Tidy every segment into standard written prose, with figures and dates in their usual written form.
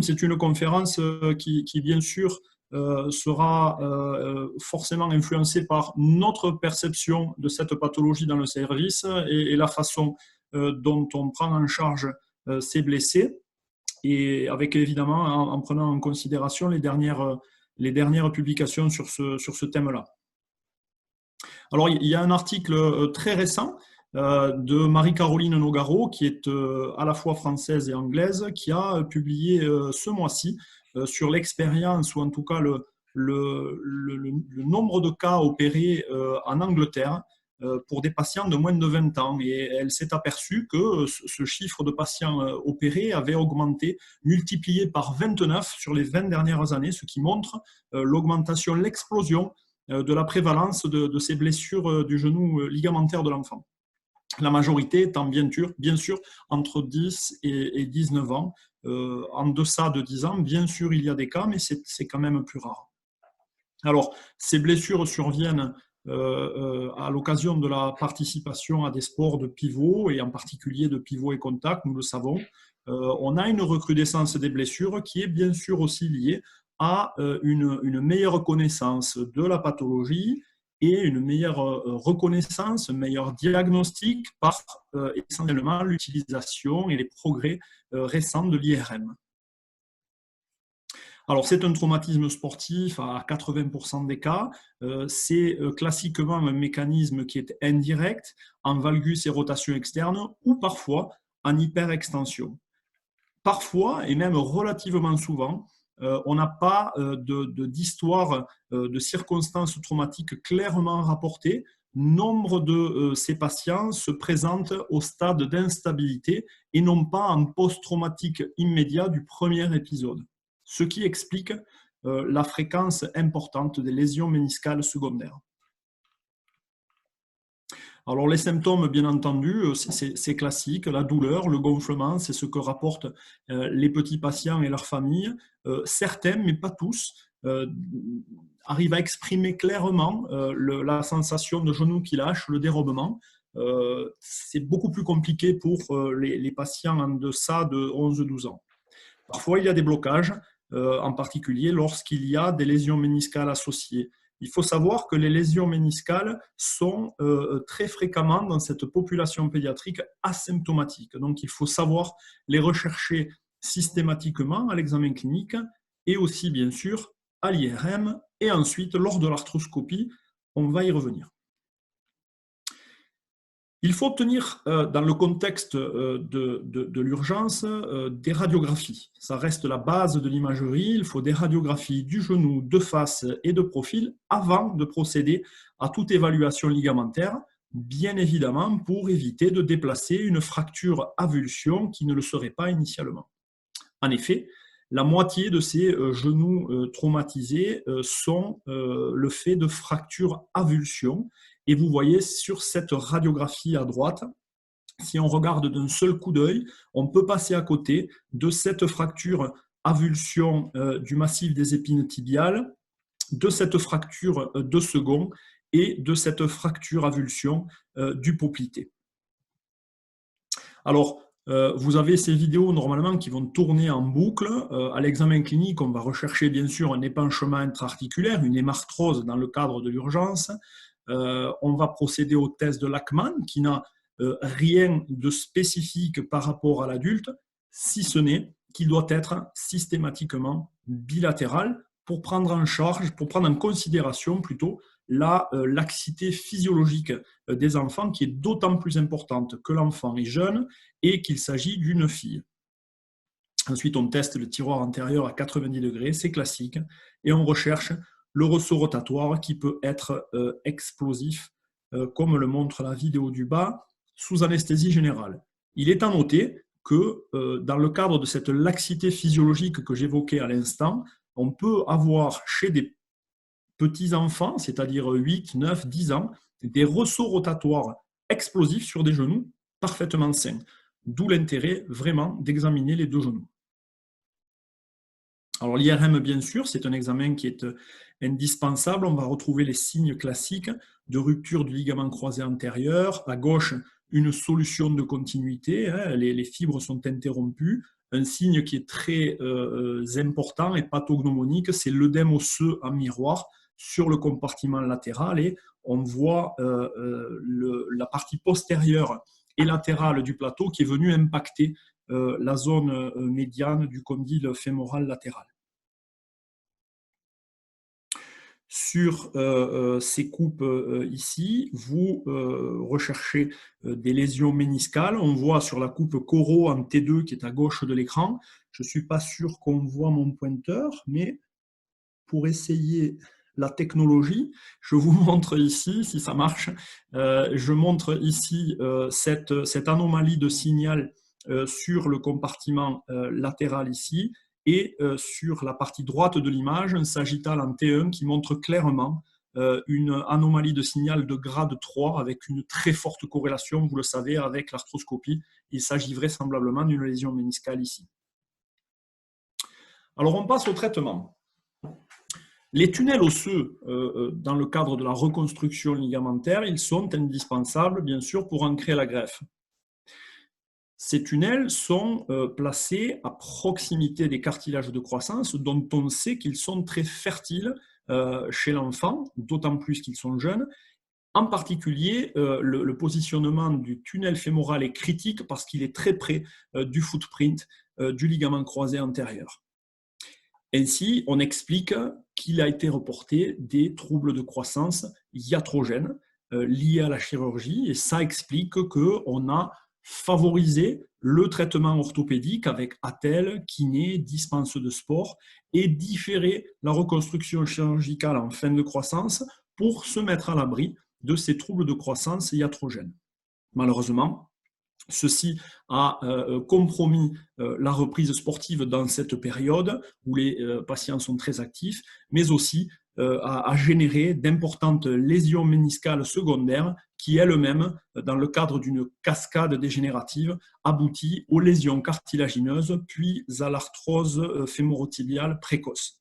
C'est une conférence qui, bien sûr, sera forcément influencée par notre perception de cette pathologie dans le service et la façon dont on prend en charge ces blessés, et avec évidemment en prenant en considération les dernières publications sur ce thème-là. Alors, il y a un article très récent de Marie-Caroline Nogaro, qui est à la fois française et anglaise, qui a publié ce mois-ci sur l'expérience, ou en tout cas le nombre de cas opérés en Angleterre pour des patients de moins de 20 ans. Et elle s'est aperçue que ce chiffre de patients opérés avait augmenté, multiplié par 29 sur les 20 dernières années, ce qui montre l'augmentation, l'explosion de la prévalence de ces blessures du genou ligamentaire de l'enfant. La majorité étant bien sûr entre 10 et 19 ans. En deçà de 10 ans, bien sûr, il y a des cas, mais c'est quand même plus rare. Alors, ces blessures surviennent à l'occasion de la participation à des sports de pivot, et en particulier de pivot et contact, nous le savons. On a une recrudescence des blessures qui est bien sûr aussi liée à une meilleure connaissance de la pathologie et une meilleure reconnaissance, un meilleur diagnostic par essentiellement l'utilisation et les progrès récents de l'IRM. Alors, c'est un traumatisme sportif à 80% des cas. C'est classiquement un mécanisme qui est indirect, en valgus et rotation externe, ou parfois en hyperextension. Parfois, et même relativement souvent, on n'a pas d'histoire de circonstances traumatiques clairement rapportées. Nombre de ces patients se présentent au stade d'instabilité et non pas en post-traumatique immédiat du premier épisode, ce qui explique la fréquence importante des lésions méniscales secondaires. Alors les symptômes, bien entendu, c'est classique, la douleur, le gonflement, c'est ce que rapportent les petits patients et leurs familles. Certains, mais pas tous, arrivent à exprimer clairement la sensation de genou qui lâche, le dérobement. C'est beaucoup plus compliqué pour les patients en deçà de 11-12 ans. Parfois, il y a des blocages, en particulier lorsqu'il y a des lésions méniscales associées. Il faut savoir que les lésions méniscales sont très fréquemment dans cette population pédiatrique asymptomatique. Donc, il faut savoir les rechercher systématiquement à l'examen clinique et aussi, bien sûr, à l'IRM. Et ensuite, lors de l'arthroscopie, on va y revenir. Il faut obtenir, dans le contexte de l'urgence, des radiographies. Ça reste la base de l'imagerie. Il faut des radiographies du genou, de face et de profil avant de procéder à toute évaluation ligamentaire, bien évidemment pour éviter de déplacer une fracture avulsion qui ne le serait pas initialement. En effet, la moitié de ces genoux traumatisés sont le fait de fractures avulsion. Et vous voyez sur cette radiographie à droite, si on regarde d'un seul coup d'œil, on peut passer à côté de cette fracture avulsion du massif des épines tibiales, de cette fracture de second et de cette fracture avulsion du poplité. Alors, vous avez ces vidéos normalement qui vont tourner en boucle. À l'examen clinique, on va rechercher bien sûr un épanchement intra-articulaire, une hémarthrose dans le cadre de l'urgence. On va procéder au test de Lachman qui n'a rien de spécifique par rapport à l'adulte, si ce n'est qu'il doit être systématiquement bilatéral pour prendre en charge, pour prendre en considération plutôt la laxité physiologique des enfants qui est d'autant plus importante que l'enfant est jeune et qu'il s'agit d'une fille. Ensuite, on teste le tiroir antérieur à 90 degrés, c'est classique, et on recherche le ressaut rotatoire qui peut être explosif, comme le montre la vidéo du bas, sous anesthésie générale. Il est à noter que dans le cadre de cette laxité physiologique que j'évoquais à l'instant, on peut avoir chez des petits enfants, c'est-à-dire 8, 9, 10 ans, des ressauts rotatoires explosifs sur des genoux parfaitement sains. D'où l'intérêt vraiment d'examiner les deux genoux. Alors l'IRM, bien sûr, c'est un examen qui est indispensable. On va retrouver les signes classiques de rupture du ligament croisé antérieur. À gauche, une solution de continuité. Les fibres sont interrompues. un signe qui est très important et pathognomonique, c'est l'œdème osseux en miroir sur le compartiment latéral, et on voit la partie postérieure et latérale du plateau qui est venue impacter la zone médiane du condyle fémoral latéral. Sur ces coupes ici, vous recherchez des lésions méniscales. On voit sur la coupe Coro en T2 qui est à gauche de l'écran. Je ne suis pas sûr qu'on voit mon pointeur, mais pour essayer la technologie, je vous montre ici, si ça marche, je montre ici cette anomalie de signal sur le compartiment latéral ici, et sur la partie droite de l'image, un sagittal en T1 qui montre clairement une anomalie de signal de grade 3 avec une très forte corrélation, vous le savez, avec l'arthroscopie. Il s'agit vraisemblablement d'une lésion méniscale ici. Alors on passe au traitement. Les tunnels osseux, dans le cadre de la reconstruction ligamentaire, ils sont indispensables, bien sûr, pour ancrer la greffe. Ces tunnels sont placés à proximité des cartilages de croissance, dont on sait qu'ils sont très fertiles chez l'enfant, d'autant plus qu'ils sont jeunes. En particulier, le positionnement du tunnel fémoral est critique parce qu'il est très près du footprint du ligament croisé antérieur. Ainsi, on explique qu'il a été reporté des troubles de croissance iatrogènes liés à la chirurgie, et ça explique qu'on a favoriser le traitement orthopédique avec attelle, kiné, dispense de sport, et différer la reconstruction chirurgicale en fin de croissance pour se mettre à l'abri de ces troubles de croissance iatrogènes. Malheureusement, ceci a compromis la reprise sportive dans cette période où les patients sont très actifs, mais aussi a généré d'importantes lésions méniscales secondaires qui elles-mêmes, dans le cadre d'une cascade dégénérative, aboutit aux lésions cartilagineuses puis à l'arthrose fémorotibiale précoce.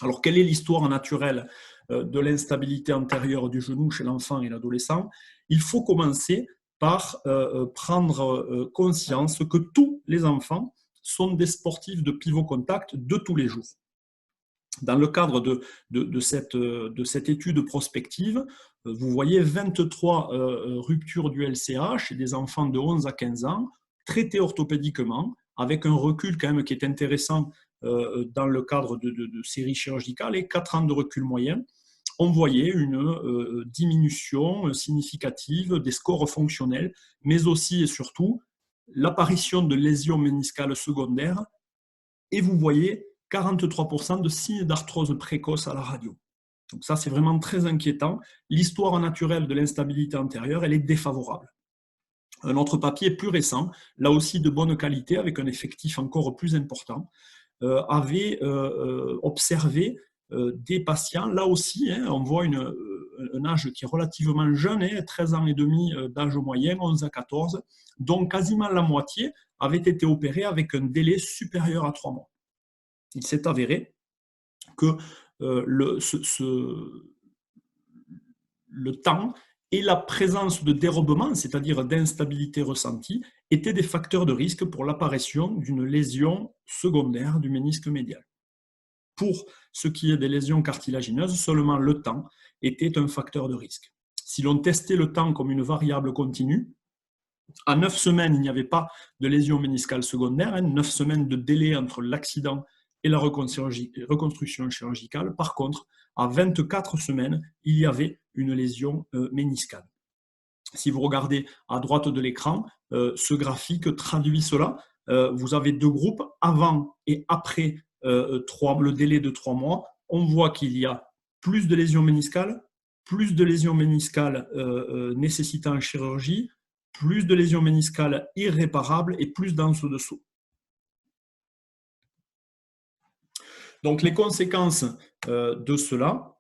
Alors, quelle est l'histoire naturelle de l'instabilité antérieure du genou chez l'enfant et l'adolescent? Il faut commencer par prendre conscience que tous les enfants sont des sportifs de pivot contact de tous les jours. Dans le cadre de cette étude prospective, vous voyez 23 ruptures du LCA chez des enfants de 11 à 15 ans, traités orthopédiquement, avec un recul quand même qui est intéressant dans le cadre de séries chirurgicales, et 4 ans de recul moyen. On voyait une diminution significative des scores fonctionnels, mais aussi et surtout l'apparition de lésions méniscales secondaires, et vous voyez 43% de signes d'arthrose précoce à la radio. Donc ça, c'est vraiment très inquiétant. L'histoire naturelle de l'instabilité antérieure, elle est défavorable. Un autre papier plus récent, là aussi de bonne qualité, avec un effectif encore plus important, avait observé des patients, là aussi, on voit un âge qui est relativement jeune, 13 ans et demi d'âge moyen, 11 à 14, dont quasiment la moitié avait été opérée avec un délai supérieur à 3 mois. Il s'est avéré que le temps et la présence de dérobement, c'est-à-dire d'instabilité ressentie, étaient des facteurs de risque pour l'apparition d'une lésion secondaire du ménisque médial. Pour ce qui est des lésions cartilagineuses, seulement le temps était un facteur de risque. Si l'on testait le temps comme une variable continue, à 9 semaines, il n'y avait pas de lésion méniscale secondaire, 9 semaines de délai entre l'accident et la reconstruction chirurgicale. Par contre, à 24 semaines, il y avait une lésion méniscale. Si vous regardez à droite de l'écran, ce graphique traduit cela. Vous avez deux groupes, avant et après le délai de 3 mois. On voit qu'il y a plus de lésions méniscales nécessitant chirurgie, plus de lésions méniscales irréparables et plus d'ense-dessous. Donc, les conséquences de cela,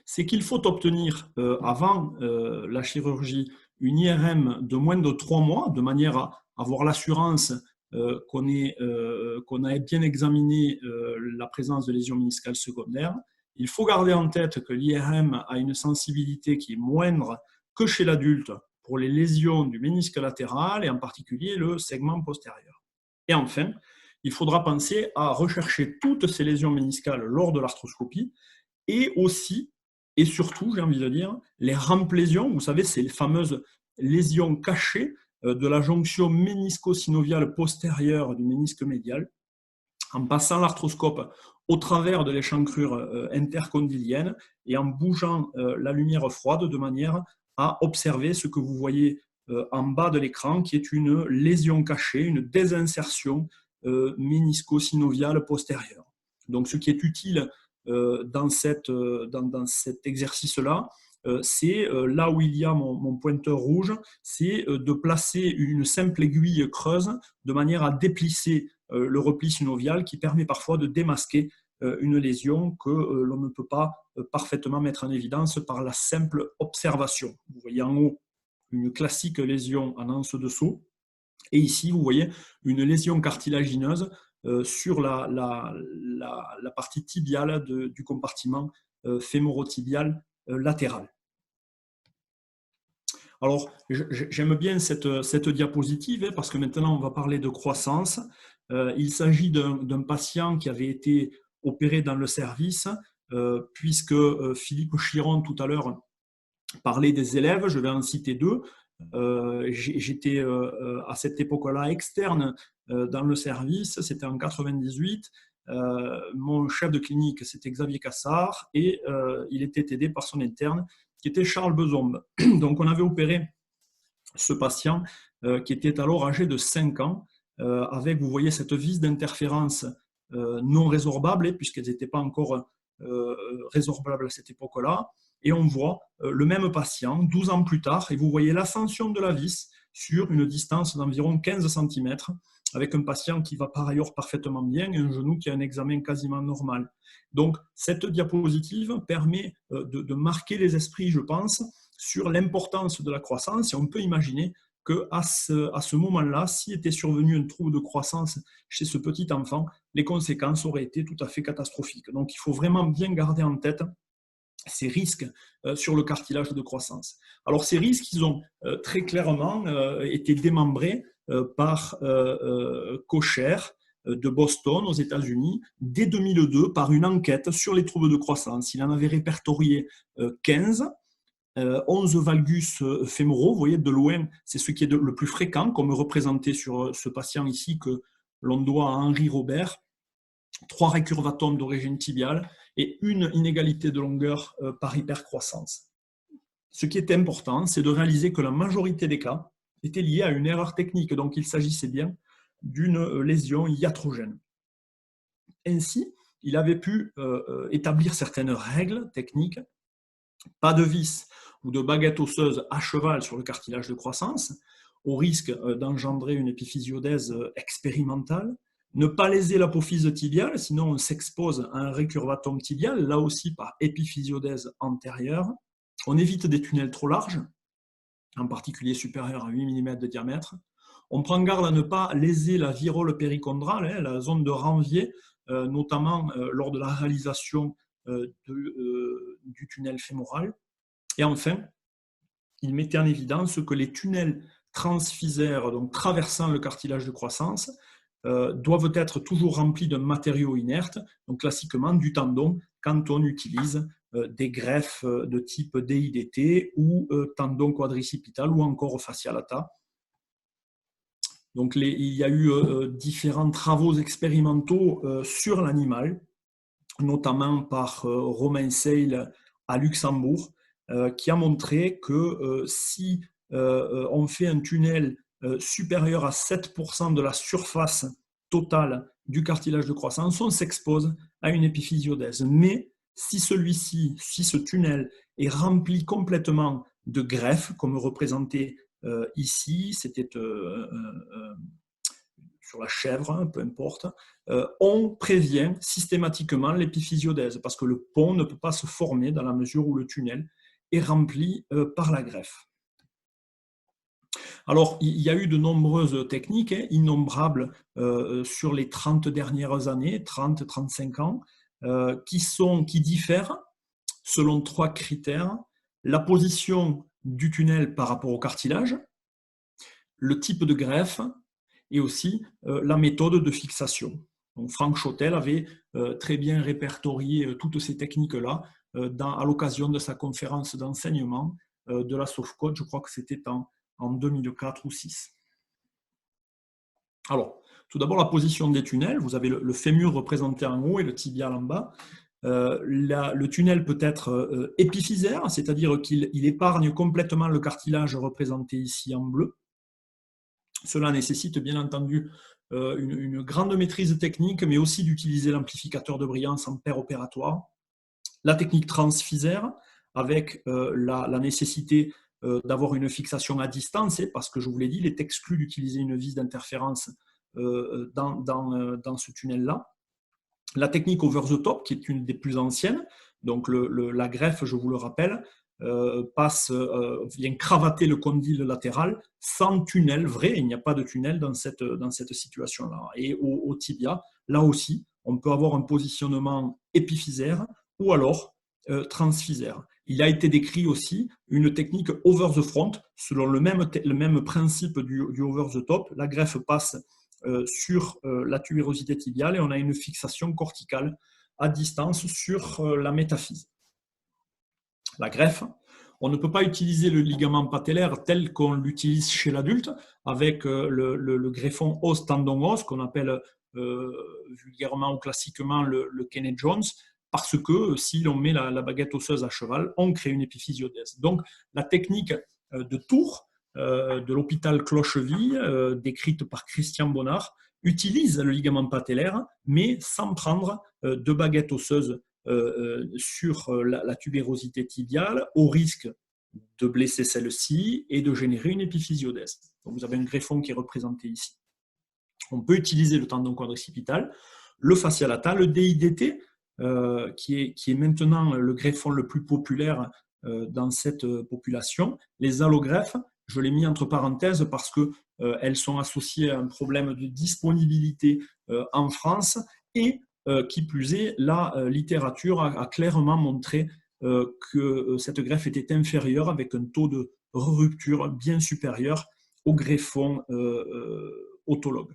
c'est qu'il faut obtenir avant la chirurgie une IRM de moins de 3 mois, de manière à avoir l'assurance qu'on a bien examiné la présence de lésions méniscales secondaires. Il faut garder en tête que l'IRM a une sensibilité qui est moindre que chez l'adulte pour les lésions du ménisque latéral et en particulier le segment postérieur. Et enfin, il faudra penser à rechercher toutes ces lésions méniscales lors de l'arthroscopie et aussi, et surtout, j'ai envie de dire, les ramplésions, vous savez, c'est les fameuses lésions cachées de la jonction ménisco-synoviale postérieure du ménisque médial, en passant l'arthroscope au travers de l'échancrure intercondylienne et en bougeant la lumière froide de manière à observer ce que vous voyez en bas de l'écran, qui est une lésion cachée, une désinsertion ménisco-synoviale postérieure. Donc, ce qui est utile dans cet exercice-là, c'est là où il y a mon pointeur rouge, c'est de placer une simple aiguille creuse de manière à déplisser le repli synovial qui permet parfois de démasquer une lésion que l'on ne peut pas parfaitement mettre en évidence par la simple observation. Vous voyez en haut une classique lésion en anse de saut, et ici vous voyez une lésion cartilagineuse sur la partie tibiale du compartiment fémoro-tibial latéral. Alors, j'aime bien cette diapositive parce que maintenant, on va parler de croissance. Il s'agit d'un patient qui avait été opéré dans le service, puisque Philippe Chiron, tout à l'heure, parlait des élèves. Je vais en citer deux. J'étais à cette époque-là externe dans le service, c'était en 98. Mon chef de clinique, c'était Xavier Cassard, et il était aidé par son interne, qui était Charles Bezombe. Donc, on avait opéré ce patient qui était alors âgé de 5 ans, avec, vous voyez, cette vis d'interférence non résorbable, puisqu'elles n'étaient pas encore résorbables à cette époque-là. Et on voit le même patient 12 ans plus tard, et vous voyez l'ascension de la vis sur une distance d'environ 15 cm, avec un patient qui va par ailleurs parfaitement bien et un genou qui a un examen quasiment normal. Donc, cette diapositive permet de marquer les esprits, je pense, sur l'importance de la croissance, et on peut imaginer qu'à ce moment-là, s'il était survenu un trouble de croissance chez ce petit enfant, les conséquences auraient été tout à fait catastrophiques. Donc, il faut vraiment bien garder en tête ces risques sur le cartilage de croissance. Alors, ces risques, ils ont très clairement été démembrés par Kocher de Boston aux États-Unis dès 2002 par une enquête sur les troubles de croissance. Il en avait répertorié 15. 11 valgus fémoraux, vous voyez de loin, c'est ce qui est le plus fréquent, comme représenté sur ce patient ici que l'on doit à Henri Robert, 3 récurvatomes d'origine tibiale et une inégalité de longueur par hypercroissance. Ce qui est important, c'est de réaliser que la majorité des cas étaient liés à une erreur technique, donc il s'agissait bien d'une lésion iatrogène. Ainsi, il avait pu établir certaines règles techniques, pas de vis ou de baguette osseuse à cheval sur le cartilage de croissance, au risque d'engendrer une épiphysiodèse expérimentale, ne pas léser l'apophyse tibiale, sinon on s'expose à un récurvatome tibial, là aussi par épiphysiodèse antérieure. On évite des tunnels trop larges, en particulier supérieurs à 8 mm de diamètre. On prend garde à ne pas léser la virole périchondrale, la zone de Ranvier, notamment lors de la réalisation du tunnel fémoral. Et enfin, il mettait en évidence que les tunnels transphysaires, donc traversant le cartilage de croissance, doivent être toujours remplis d'un matériau inerte, donc classiquement du tendon, quand on utilise des greffes de type DIDT ou tendon quadricipital ou encore fascialata. Donc il y a eu différents travaux expérimentaux sur l'animal, notamment par Romain Seil à Luxembourg, qui a montré que si on fait un tunnel supérieur à 7% de la surface totale du cartilage de croissance, on s'expose à une épiphysiodèse. Mais si ce tunnel est rempli complètement de greffes, comme représenté ici, c'était sur la chèvre, peu importe, on prévient systématiquement l'épiphysiodèse parce que le pont ne peut pas se former dans la mesure où le tunnel est rempli par la greffe. Alors, il y a eu de nombreuses techniques, innombrables sur les 30 dernières années, 30-35 ans, qui diffèrent selon 3 critères. La position du tunnel par rapport au cartilage, le type de greffe et aussi la méthode de fixation. Donc, Franck Chotel avait très bien répertorié toutes ces techniques-là à l'occasion de sa conférence d'enseignement de la Softcode, je crois que c'était en 2004 ou 2006. Alors, tout d'abord, la position des tunnels. Vous avez le fémur représenté en haut et le tibial en bas. Le tunnel peut être épiphysaire, c'est-à-dire qu'il épargne complètement le cartilage représenté ici en bleu. Cela nécessite bien entendu une grande maîtrise technique, mais aussi d'utiliser l'amplificateur de brillance en paire opératoire. La technique transphysaire, avec la nécessité d'avoir une fixation à distance, parce que je vous l'ai dit, il est exclu d'utiliser une vis d'interférence dans ce tunnel-là. La technique over the top, qui est une des plus anciennes, donc la greffe, je vous le rappelle, vient cravater le condyle latéral sans tunnel vrai. Il n'y a pas de tunnel dans cette situation-là. Et au tibia, là aussi, on peut avoir un positionnement épiphysaire ou alors transphysaire. Il a été décrit aussi une technique over the front, selon le même principe du over the top. La greffe passe sur la tubérosité tibiale et on a une fixation corticale à distance sur la métaphyse. La greffe, on ne peut pas utiliser le ligament patellaire tel qu'on l'utilise chez l'adulte avec le greffon os-tendon-os qu'on appelle vulgairement ou classiquement le Kenneth-Jones, parce que si l'on met la baguette osseuse à cheval, on crée une épiphysiodèse. Donc la technique de Tours, de l'hôpital Clocheville, décrite par Christian Bonnard, utilise le ligament patellaire, mais sans prendre de baguette osseuse sur la tubérosité tibiale, au risque de blesser celle-ci et de générer une épiphysiodèse. Donc vous avez un greffon qui est représenté ici. On peut utiliser le tendon quadricipital, le fascia latal, le DIDT, qui est maintenant le greffon le plus populaire dans cette population. Les allogreffes, je l'ai mis entre parenthèses parce qu'elles sont associées à un problème de disponibilité en France et qui plus est, la littérature a clairement montré que cette greffe était inférieure avec un taux de rupture bien supérieur au greffon autologue.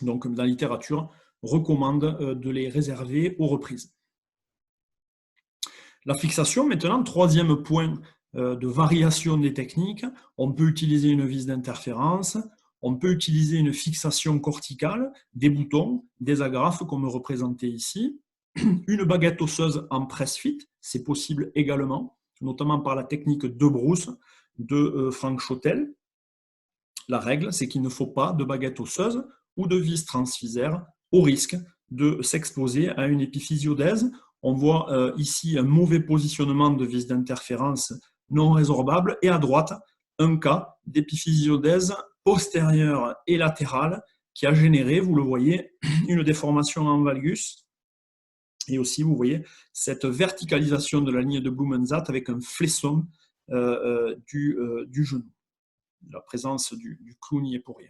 Donc, la littérature recommande de les réserver aux reprises. La fixation, maintenant, troisième point de variation des techniques. On peut utiliser une vis d'interférence, on peut utiliser une fixation corticale, des boutons, des agrafes comme représenté ici, une baguette osseuse en press-fit, c'est possible également, notamment par la technique de Brousse de Franck Chotel. La règle, c'est qu'il ne faut pas de baguette osseuse ou de vis transphysaire au risque de s'exposer à une épiphysiodèse. On voit ici un mauvais positionnement de vis d'interférence non résorbable et à droite, un cas d'épiphysiodèse postérieure et latérale qui a généré, vous le voyez, une déformation en valgus. Et aussi, vous voyez, cette verticalisation de la ligne de Blumensaat avec un flexion du genou. La présence du clou n'y est pour rien.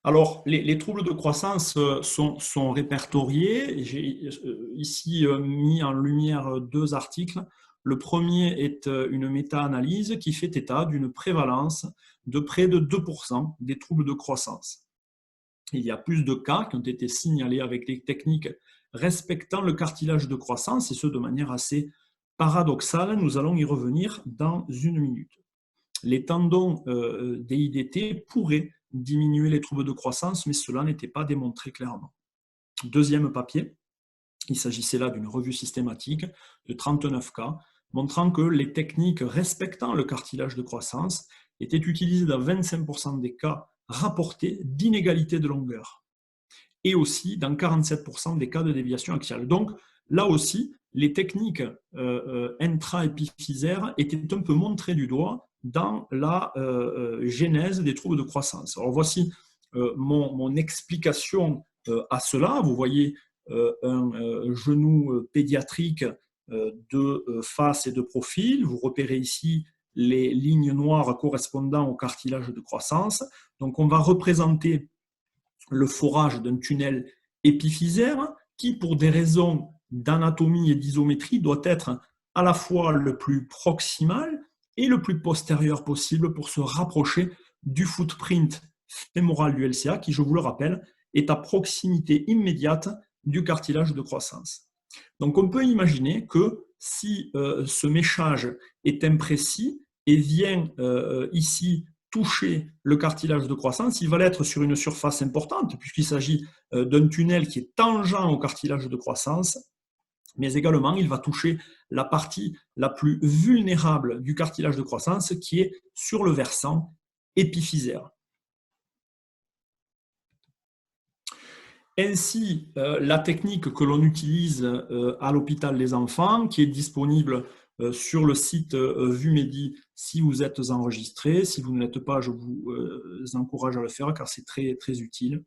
Alors, les troubles de croissance sont répertoriés. J'ai ici mis en lumière deux articles. Le premier est une méta-analyse qui fait état d'une prévalence de près de 2% des troubles de croissance. Il y a plus de cas qui ont été signalés avec des techniques respectant le cartilage de croissance, et ce de manière assez paradoxale. Nous allons y revenir dans une minute. Les tendons DIDT pourraient diminuer les troubles de croissance, mais cela n'était pas démontré clairement. Deuxième papier, il s'agissait là d'une revue systématique de 39 cas, montrant que les techniques respectant le cartilage de croissance étaient utilisées dans 25% des cas rapportés d'inégalité de longueur, et aussi dans 47% des cas de déviation axiale. Donc, là aussi, les techniques intra-épiphysaires étaient un peu montrées du doigt dans la genèse des troubles de croissance. Alors, voici mon explication à cela. Vous voyez un genou pédiatrique de face et de profil. Vous repérez ici les lignes noires correspondant au cartilage de croissance. Donc, on va représenter le forage d'un tunnel épiphysaire qui, pour des raisons d'anatomie et d'isométrie, doit être à la fois le plus proximal et le plus postérieur possible pour se rapprocher du footprint fémoral du LCA qui, je vous le rappelle, est à proximité immédiate du cartilage de croissance. Donc on peut imaginer que si ce méchage est imprécis et vient ici toucher le cartilage de croissance, il va l'être sur une surface importante puisqu'il s'agit d'un tunnel qui est tangent au cartilage de croissance, mais également il va toucher la partie la plus vulnérable du cartilage de croissance qui est sur le versant épiphysaire. Ainsi, la technique que l'on utilise à l'hôpital des enfants, qui est disponible sur le site VuMedi si vous êtes enregistré. Si vous ne l'êtes pas, je vous encourage à le faire car c'est très, très utile.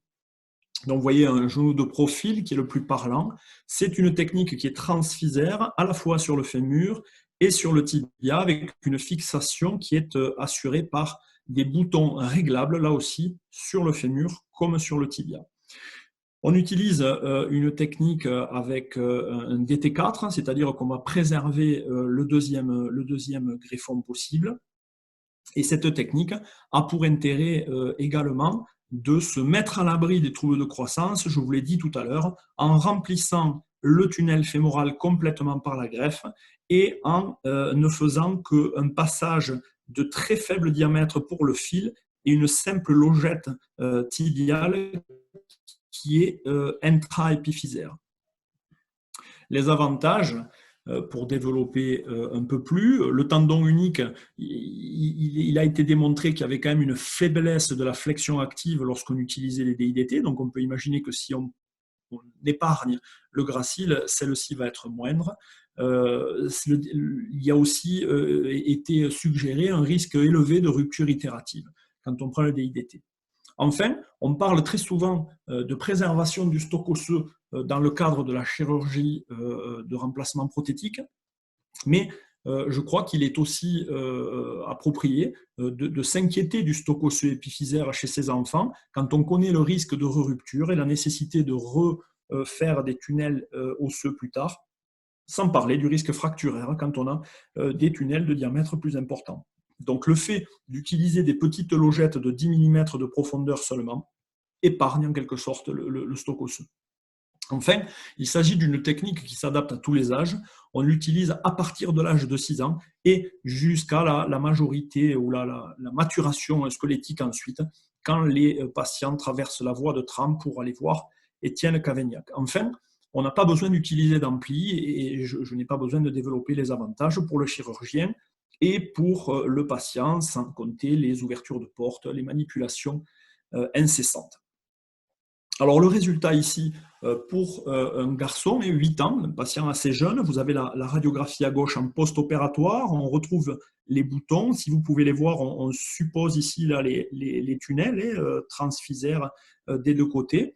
Donc, vous voyez un genou de profil qui est le plus parlant. C'est une technique qui est transphysaire, à la fois sur le fémur et sur le tibia, avec une fixation qui est assurée par des boutons réglables, là aussi, sur le fémur comme sur le tibia. On utilise une technique avec un DT4, c'est-à-dire qu'on va préserver le deuxième greffon possible. Et cette technique a pour intérêt également de se mettre à l'abri des troubles de croissance, je vous l'ai dit tout à l'heure, en remplissant le tunnel fémoral complètement par la greffe et en ne faisant qu'un passage de très faible diamètre pour le fil et une simple logette tibiale qui est intra-épiphysaire. Les avantages, pour développer un peu plus, le tendon unique, il a été démontré qu'il y avait quand même une faiblesse de la flexion active lorsqu'on utilisait les DIDT, donc on peut imaginer que si on épargne le gracile, celle-ci va être moindre. Il y a aussi été suggéré un risque élevé de rupture itérative quand on prend le DIDT. Enfin, on parle très souvent de préservation du stock osseux dans le cadre de la chirurgie de remplacement prothétique, mais je crois qu'il est aussi approprié de s'inquiéter du stock osseux épiphysaire chez ces enfants quand on connaît le risque de rupture et la nécessité de refaire des tunnels osseux plus tard, sans parler du risque fracturaire quand on a des tunnels de diamètre plus important. Donc le fait d'utiliser des petites logettes de 10 mm de profondeur seulement épargne en quelque sorte le stock osseux. Enfin, il s'agit d'une technique qui s'adapte à tous les âges. On l'utilise à partir de l'âge de 6 ans et jusqu'à la majorité ou la maturation squelettique ensuite, quand les patients traversent la voie de tram pour aller voir Étienne Cavaignac. Enfin, on n'a pas besoin d'utiliser d'ampli et je n'ai pas besoin de développer les avantages pour le chirurgien et pour le patient, sans compter les ouvertures de portes, les manipulations incessantes. Alors le résultat ici, pour un garçon, 8 ans, un patient assez jeune, vous avez la radiographie à gauche en post-opératoire, on retrouve les boutons, si vous pouvez les voir, on suppose ici là, les tunnels transphysaires des deux côtés.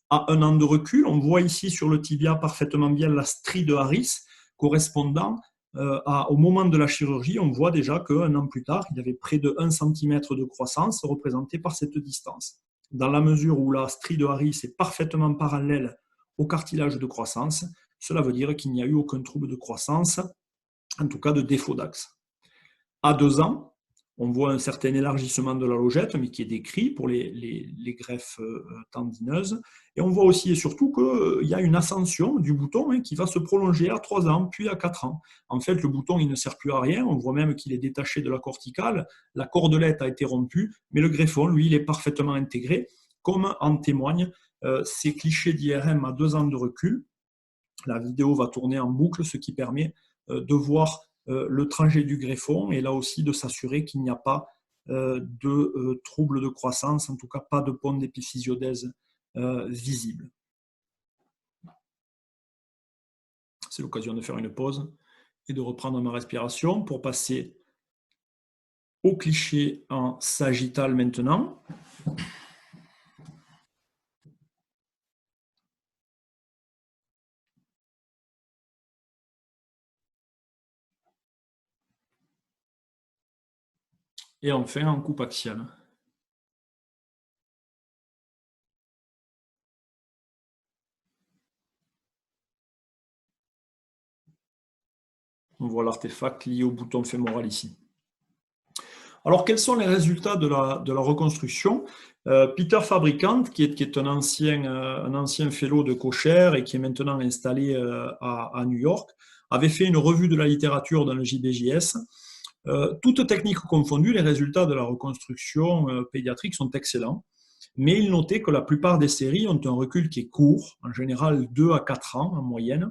À 1 an de recul, on voit ici sur le tibia parfaitement bien la strie de Harris correspondant au moment de la chirurgie. On voit déjà qu'un an plus tard, il y avait près de 1 cm de croissance représentée par cette distance. Dans la mesure où la strie de Harris est parfaitement parallèle au cartilage de croissance, cela veut dire qu'il n'y a eu aucun trouble de croissance, en tout cas de défaut d'axe. À 2 ans, on voit un certain élargissement de la logette, mais qui est décrit pour les greffes tendineuses. Et on voit aussi et surtout qu'il y a une ascension du bouton qui va se prolonger à 3 ans, puis à 4 ans. En fait, le bouton il ne sert plus à rien. On voit même qu'il est détaché de la corticale. La cordelette a été rompue, mais le greffon, lui, il est parfaitement intégré, comme en témoignent ces clichés d'IRM à 2 ans de recul. La vidéo va tourner en boucle, ce qui permet de voir le trajet du greffon et là aussi de s'assurer qu'il n'y a pas de troubles de croissance, en tout cas pas de pont d'épiphysiodèse visible. C'est l'occasion de faire une pause et de reprendre ma respiration pour passer au cliché en sagittal maintenant. Et enfin en coupe axiale. On voit l'artefact lié au bouton fémoral ici. Alors, quels sont les résultats de la reconstruction? Peter Fabricant, qui est un ancien fellow de Kocher et qui est maintenant installé à New York, avait fait une revue de la littérature dans le JBJS. Toutes techniques confondues, les résultats de la reconstruction pédiatrique sont excellents, mais il notait que la plupart des séries ont un recul qui est court, en général 2 à 4 ans en moyenne,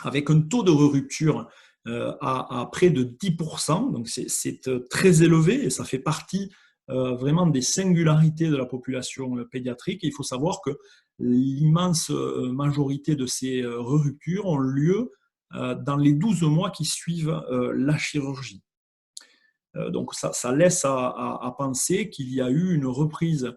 avec un taux de rupture à près de 10%, donc c'est très élevé et ça fait partie vraiment des singularités de la population pédiatrique. Et il faut savoir que l'immense majorité de ces ruptures ont lieu dans les 12 mois qui suivent la chirurgie. Donc ça laisse à penser qu'il y a eu une reprise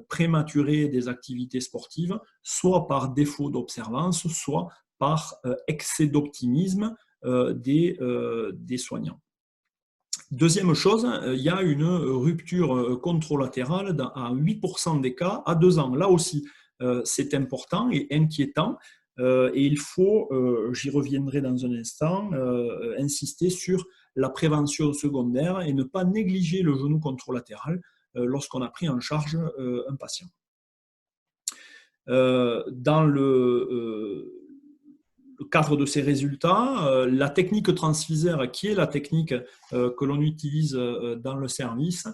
prématurée des activités sportives, soit par défaut d'observance, soit par excès d'optimisme des soignants. Deuxième chose, il y a une rupture contralatérale à 8% des cas à 2 ans. Là aussi, c'est important et inquiétant. Et il faut, j'y reviendrai dans un instant, insister sur la prévention secondaire et ne pas négliger le genou contralatéral lorsqu'on a pris en charge un patient. Dans le cadre de ces résultats, la technique transfisaire, qui est la technique que l'on utilise dans le service,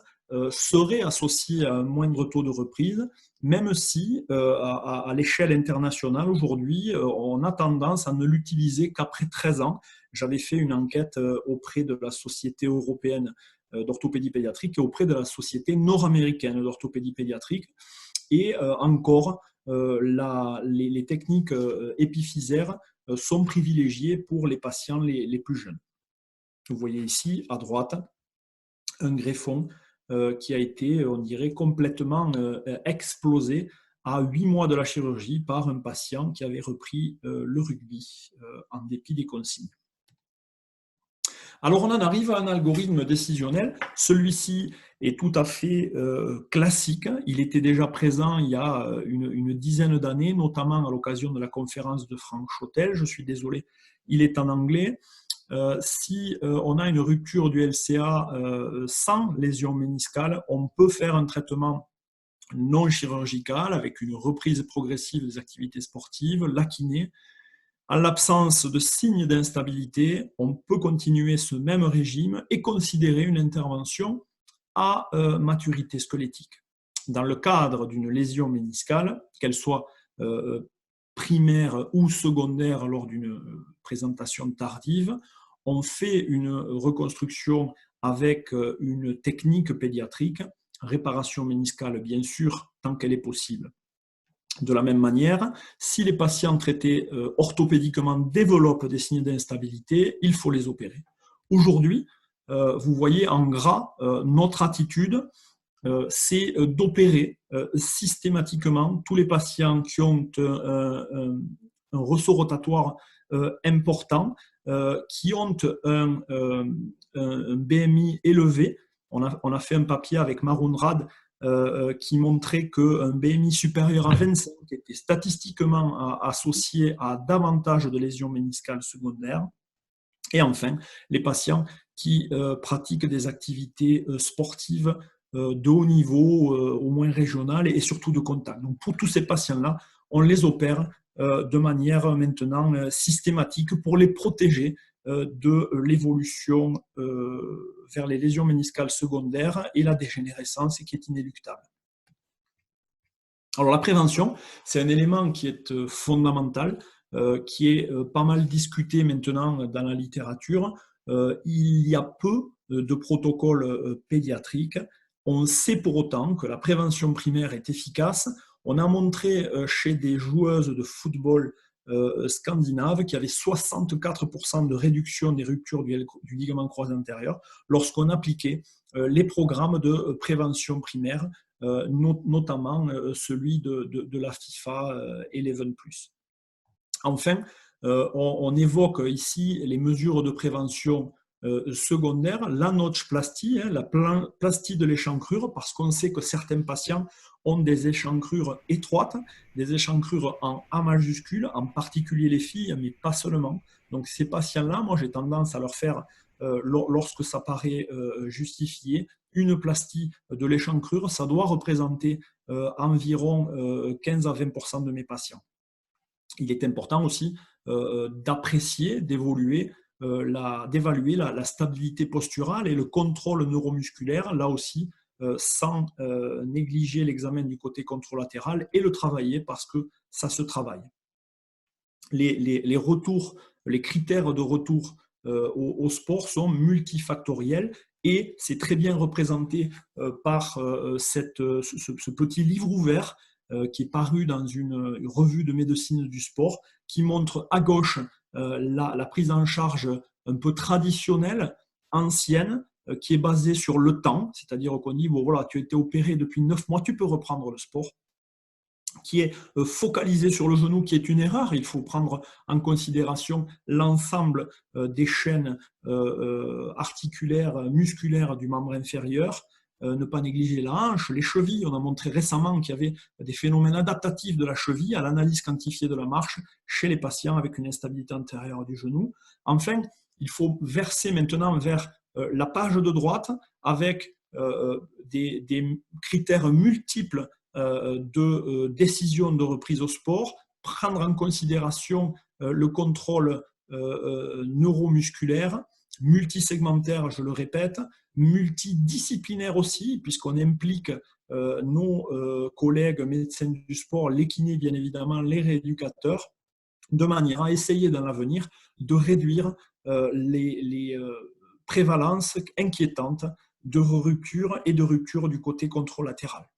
serait associée à un moindre taux de reprise, même si à l'échelle internationale aujourd'hui, on a tendance à ne l'utiliser qu'après 13 ans. J'avais fait une enquête auprès de la Société européenne d'orthopédie pédiatrique et auprès de la Société nord-américaine d'orthopédie pédiatrique. Et encore, les techniques épiphysaires sont privilégiées pour les patients les plus jeunes. Vous voyez ici, à droite, un greffon qui a été, on dirait, complètement explosé à 8 mois de la chirurgie par un patient qui avait repris le rugby en dépit des consignes. Alors on en arrive à un algorithme décisionnel. Celui-ci est tout à fait classique. Il était déjà présent il y a une dizaine d'années, notamment à l'occasion de la conférence de Franck Chotel. Je suis désolé, il est en anglais. Si on a une rupture du LCA sans lésion méniscale, on peut faire un traitement non chirurgical avec une reprise progressive des activités sportives, la kiné. En l'absence de signes d'instabilité, on peut continuer ce même régime et considérer une intervention à maturité squelettique. Dans le cadre d'une lésion méniscale, qu'elle soit primaire ou secondaire lors d'une présentation tardive, on fait une reconstruction avec une technique pédiatrique, réparation méniscale bien sûr, tant qu'elle est possible. De la même manière, si les patients traités orthopédiquement développent des signes d'instabilité, il faut les opérer. Aujourd'hui, vous voyez en gras, notre attitude, c'est d'opérer systématiquement tous les patients qui ont un ressaut rotatoire important, qui ont un BMI élevé. On a fait un papier avec Maroun Rad qui montrait qu'un BMI supérieur à 25 était statistiquement associé à davantage de lésions méniscales secondaires. Et enfin, les patients qui pratiquent des activités sportives de haut niveau, au moins régional et surtout de contact. Donc pour tous ces patients-là, on les opère de manière maintenant systématique pour les protéger de l'évolution vers les lésions méniscales secondaires et la dégénérescence qui est inéluctable. Alors la prévention, c'est un élément qui est fondamental, qui est pas mal discuté maintenant dans la littérature. Il y a peu de protocoles pédiatriques. On sait pour autant que la prévention primaire est efficace. On a montré chez des joueuses de football scandinaves qui avaient 64% de réduction des ruptures du ligament croisé antérieur lorsqu'on appliquait les programmes de prévention primaire, notamment celui de la FIFA 11+. Enfin, on évoque ici les mesures de prévention secondaires, la notchplastie, la plastie de l'échancrure, parce qu'on sait que certains patients ont des échancrures étroites, des échancrures en A majuscule, en particulier les filles, mais pas seulement. Donc ces patients-là, moi j'ai tendance à leur faire, lorsque ça paraît justifié, une plastie de l'échancrure. Ça doit représenter environ 15 à 20% de mes patients. Il est important aussi d'apprécier, d'évaluer la stabilité posturale et le contrôle neuromusculaire, là aussi, sans négliger l'examen du côté contralatéral et le travailler parce que ça se travaille. Les retours, les critères de retour au sport sont multifactoriels et c'est très bien représenté par ce petit livre ouvert qui est paru dans une revue de médecine du sport qui montre à gauche la prise en charge un peu traditionnelle, ancienne, qui est basée sur le temps, c'est-à-dire qu'on dit, bon, voilà, tu as été opéré depuis 9 mois, tu peux reprendre le sport, qui est focalisé sur le genou, qui est une erreur. Il faut prendre en considération l'ensemble des chaînes articulaires, musculaires du membre inférieur, ne pas négliger la hanche, les chevilles. On a montré récemment qu'il y avait des phénomènes adaptatifs de la cheville à l'analyse quantifiée de la marche chez les patients avec une instabilité antérieure du genou. Enfin, il faut verser maintenant vers la page de droite avec des critères multiples de décision de reprise au sport, prendre en considération le contrôle neuromusculaire, multisegmentaire, je le répète, multidisciplinaire aussi, puisqu'on implique nos collègues médecins du sport, les kinés bien évidemment, les rééducateurs, de manière à essayer dans l'avenir de réduire les prévalences inquiétantes de rupture et de rupture du côté contralatéral.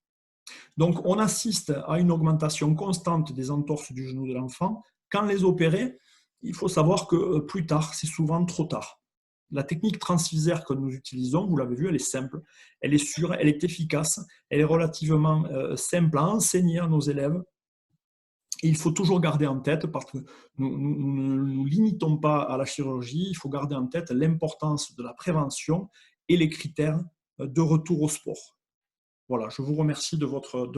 Donc, on assiste à une augmentation constante des entorses du genou de l'enfant. Quand les opérer, il faut savoir que plus tard, c'est souvent trop tard. La technique transfisaire que nous utilisons, vous l'avez vu, elle est simple, elle est sûre, elle est efficace, elle est relativement simple à enseigner à nos élèves. Et il faut toujours garder en tête, parce que nous ne nous limitons pas à la chirurgie, il faut garder en tête l'importance de la prévention et les critères de retour au sport. Voilà, je vous remercie de votre